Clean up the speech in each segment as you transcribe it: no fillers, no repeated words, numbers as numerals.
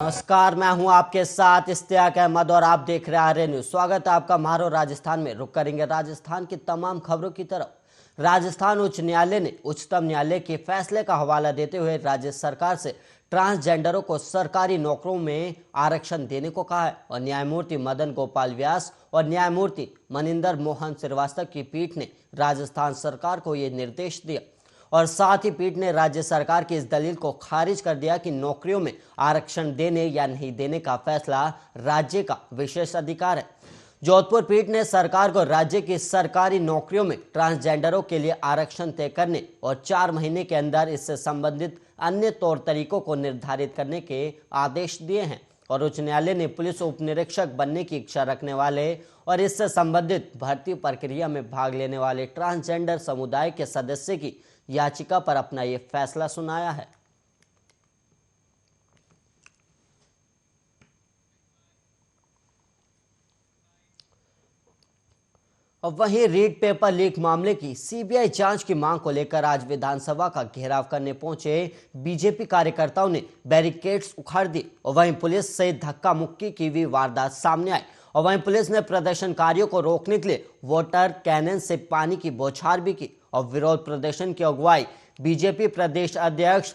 नमस्कार, मैं हूं आपके साथ इश्तियाक अहमद और आप देख रहे हैं आर्य न्यूज। स्वागत है आपका मारो राजस्थान में। रुक करेंगे राजस्थान की तमाम खबरों की तरफ। राजस्थान उच्च न्यायालय ने उच्चतम न्यायालय के फैसले का हवाला देते हुए राज्य सरकार से ट्रांसजेंडरों को सरकारी नौकरियों में आरक्षण देने को कहा है और न्यायमूर्ति मदन गोपाल व्यास और न्यायमूर्ति मनिंदर मोहन श्रीवास्तव की पीठ ने राजस्थान सरकार को ये निर्देश दिया और साथ ही पीठ ने राज्य सरकार की इस दलील को खारिज कर दिया कि नौकरियों में आरक्षण देने या नहीं देने का फैसला राज्य का विशेष अधिकार है। जोधपुर पीठ ने सरकार को राज्य की सरकारी नौकरियों में ट्रांसजेंडरों के लिए आरक्षण तय करने और 4 महीने के अंदर इससे संबंधित अन्य तौर तरीकों को निर्धारित करने के आदेश दिए हैं और उच्च न्यायालय ने पुलिस उप निरीक्षक बनने की इच्छा रखने वाले और इससे संबंधित भर्ती प्रक्रिया में भाग लेने वाले ट्रांसजेंडर समुदाय के सदस्य की याचिका पर अपना ये फैसला सुनाया है। और वहीं रीट पेपर लीक मामले की सीबीआई जांच की मांग को लेकर आज विधानसभा का घेराव करने पहुंचे बीजेपी कार्यकर्ताओं ने बैरिकेड्स उखाड़ दिए और वहीं पुलिस से धक्का मुक्की की भी वारदात सामने आई और वहीं पुलिस ने प्रदर्शनकारियों को रोकने के लिए वाटर कैनन से पानी की बौछार भी की और विरोध प्रदर्शन की अगुवाई बीजेपी प्रदेश अध्यक्ष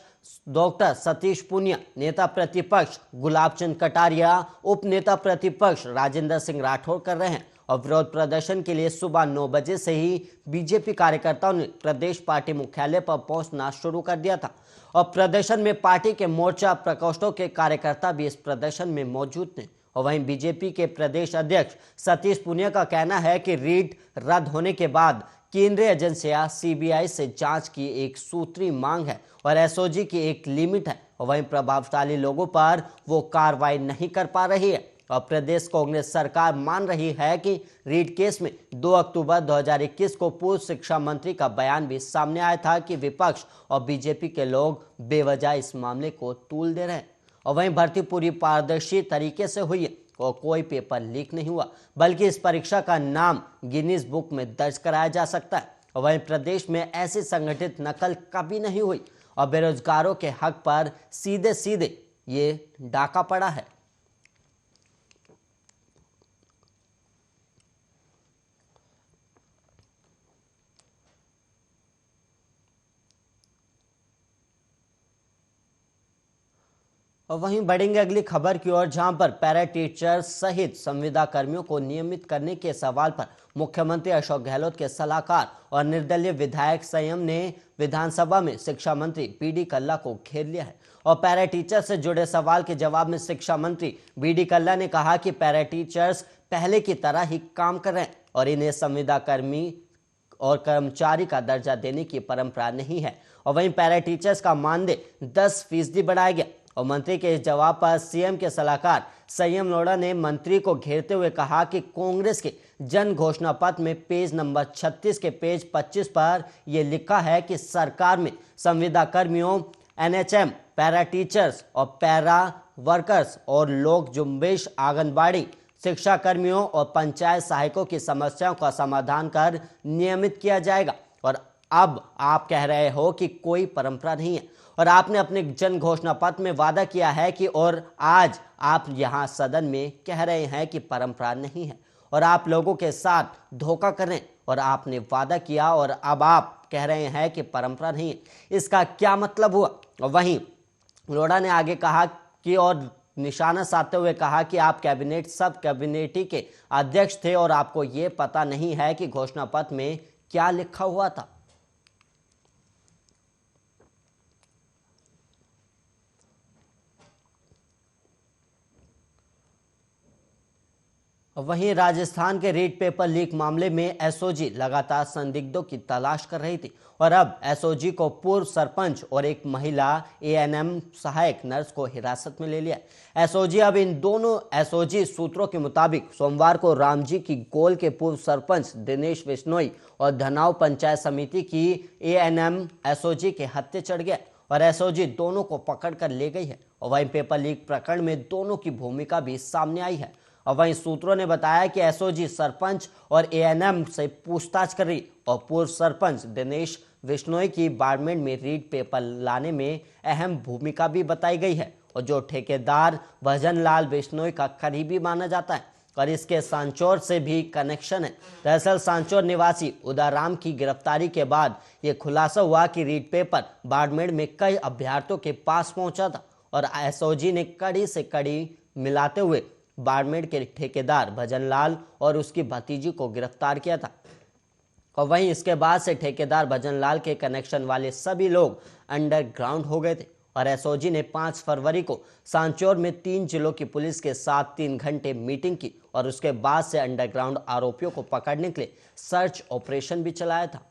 डॉक्टर सतीश पूनिया, नेता प्रतिपक्ष गुलाबचंद कटारिया, उप नेता प्रतिपक्ष राजेंद्र सिंह राठौर कर रहे हैं और विरोध प्रदर्शन के लिए सुबह 9 बजे से ही बीजेपी कार्यकर्ताओं ने प्रदेश पार्टी मुख्यालय पर पहुंचना शुरू कर दिया था और प्रदर्शन में पार्टी के मोर्चा प्रकोष्ठों के कार्यकर्ता भी इस प्रदर्शन में मौजूद थे। और वहीं बीजेपी के प्रदेश अध्यक्ष सतीश पूनिया का कहना है कि रीट रद्द होने के बाद केंद्रीय एजेंसियां सीबीआई से जांच की एक सूत्री मांग है और एसओजी की एक लिमिट है और वहीं प्रभावशाली लोगों पर वो कार्रवाई नहीं कर पा रही है और प्रदेश कांग्रेस सरकार मान रही है कि रीट केस में 2 अक्टूबर 2021 को पूर्व शिक्षा मंत्री का बयान भी सामने आया था कि विपक्ष और बीजेपी के लोग बेवजह इस मामले को तूल दे रहे हैं और वहीं भर्ती पूरी पारदर्शी तरीके से हुई है और कोई पेपर लीक नहीं हुआ, बल्कि इस परीक्षा का नाम गिनीज बुक में दर्ज कराया जा सकता है और वहीं प्रदेश में ऐसी संगठित नकल कभी नहीं हुई और बेरोजगारों के हक पर सीधे सीधे ये डाका पड़ा है। और वहीं बढ़ेंगे अगली खबर की ओर, जहां पर पैरा टीचर सहित संविदा कर्मियों को नियमित करने के सवाल पर मुख्यमंत्री अशोक गहलोत के सलाहकार और निर्दलीय विधायक संयम ने विधानसभा में शिक्षा मंत्री बीडी कल्ला को घेर लिया है और पैरा टीचर से जुड़े सवाल के जवाब में शिक्षा मंत्री बीडी कल्ला ने कहा कि पैरा टीचर्स पहले की तरह ही काम कर रहे हैं और इन्हें संविदा कर्मी और कर्मचारी का दर्जा देने की परंपरा नहीं है और वहीं पैरा टीचर्स का मानदेय 10% बढ़ाया गया और मंत्री के इस जवाब पर सीएम के सलाहकार संयम लोढ़ा ने मंत्री को घेरते हुए कहा कि कांग्रेस के जन घोषणा पत्र में पेज नंबर 36 के पेज 25 पर यह लिखा है कि सरकार में संविदा कर्मियों, एनएचएम, पैरा टीचर्स और पैरा वर्कर्स और लोक जुम्बेश, आंगनबाड़ी शिक्षा कर्मियों और पंचायत सहायकों की समस्याओं का समाधान कर नियमित किया जाएगा और अब आप कह रहे हो कि कोई परंपरा नहीं है और आपने अपने जन घोषणा पत्र में वादा किया है कि और आज आप यहां सदन में कह रहे हैं कि परंपरा नहीं है और आप लोगों के साथ धोखा करें और आपने वादा किया और अब आप कह रहे हैं कि परंपरा नहीं है, इसका क्या मतलब हुआ। और वहीं लोढ़ा ने आगे कहा कि और निशाना साधते हुए कहा कि आप कैबिनेट सब कैबिनेटी के अध्यक्ष थे और आपको ये पता नहीं है कि घोषणा पत्र में क्या लिखा हुआ था। वहीं राजस्थान के रीट पेपर लीक मामले में एसओजी लगातार संदिग्धों की तलाश कर रही थी और अब एसओजी को पूर्व सरपंच और एक महिला एएनएम सहायक नर्स को हिरासत में ले लिया। एसओजी अब इन दोनों एसओजी सूत्रों के मुताबिक सोमवार को रामजी की गोल के पूर्व सरपंच दिनेश बिश्नोई और धनाव पंचायत समिति की एएनएम एसओजी के हत्थे चढ़ गया और एसओजी दोनों को पकड़ कर ले गई है और वहीं पेपर लीक प्रकरण में दोनों की भूमिका भी सामने आई है और वहीं सूत्रों ने बताया कि एसओजी सरपंच और एएनएम से पूछताछ कर रही और पूर्व सरपंच दिनेश बिश्नोई की बाड़मेर में रीट पेपर लाने में अहम भूमिका भी बताई गई है और जो ठेकेदार भजनलाल बिश्नोई का करीबी माना जाता है और इसके सांचौर से भी कनेक्शन है। दरअसल सांचौर निवासी उदाराम की गिरफ्तारी के बाद यह खुलासा हुआ कि रीड पेपर बाड़मेर में कई अभ्यर्थियों के पास पहुंचा था और एसओजी ने कड़ी से कड़ी मिलाते हुए बाड़मेर के ठेकेदार भजनलाल और उसकी भतीजी को गिरफ्तार किया था। और वहीं इसके बाद से ठेकेदार भजनलाल के कनेक्शन वाले सभी लोग अंडरग्राउंड हो गए थे और एसओजी ने 5 फरवरी को सांचौर में 3 जिलों की पुलिस के साथ 3 घंटे मीटिंग की और उसके बाद से अंडरग्राउंड आरोपियों को पकड़ने के लिए सर्च ऑपरेशन भी चलाया था।